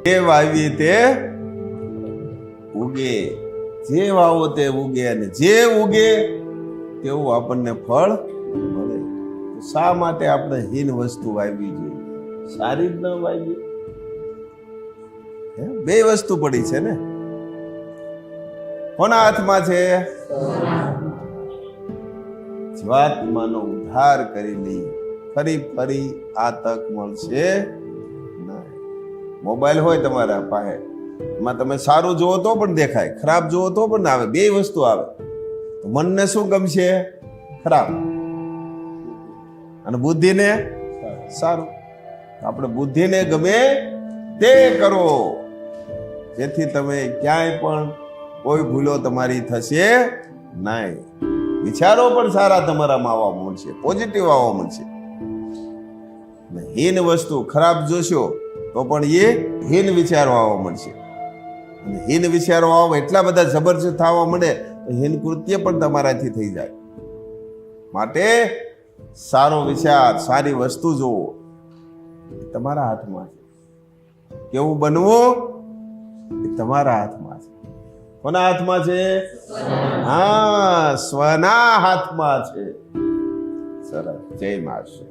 જે વાવી તે ઉગે, જે વાવો તે ઉગે, અને જે ઉગે તેવું આપણને ફળ મળે. શા માટે આપણે હીન વસ્તુ વાવવી જોઈએ? સારી જ ન વાવી. બે વસ્તુ પડી છે ને. કોના હાથમાં છે? જીવાત્માનો ઉદ્ધાર કરી લઈ ફરી ફરી આ તક મળશે નહીં. મોબાઈલ હોય તમારા પાસે, એમાં તમે સારું જુઓ તો પણ દેખાય, ખરાબ જુઓ તો પણ આવે, બે વસ્તુ આવે. તો મનને શું ગમશે? ખરાબ. અને બુદ્ધિને સારું. આપણે બુદ્ધિને ગમે તે કરો, જેથી તમે ક્યાંય પણ કોઈ ભૂલો તમારી થશે નહીં. વિચારો પણ સારા તમારામાં આવવા મળશે, પોઝિટિવ આવવા મળશે. હીન વસ્તુ ખરાબ જોશો તો પણ એ હીન વિચારો આવવા મળશે. અને હીન વિચારો આવવા એટલા બધા જબરજસ્ત આવવા મળે તો હીન કૃત્ય પણ તમારાથી થઈ જાય. માટે સારો વિચાર, સારી વસ્તુ જોવો, તમારા હાથમાં છે. કેવું બનવું એ તમારા હાથમાં છે. કોના હાથમાં છે? હા, સ્વના હાથમાં છે. સરસ. જય મહારાજ.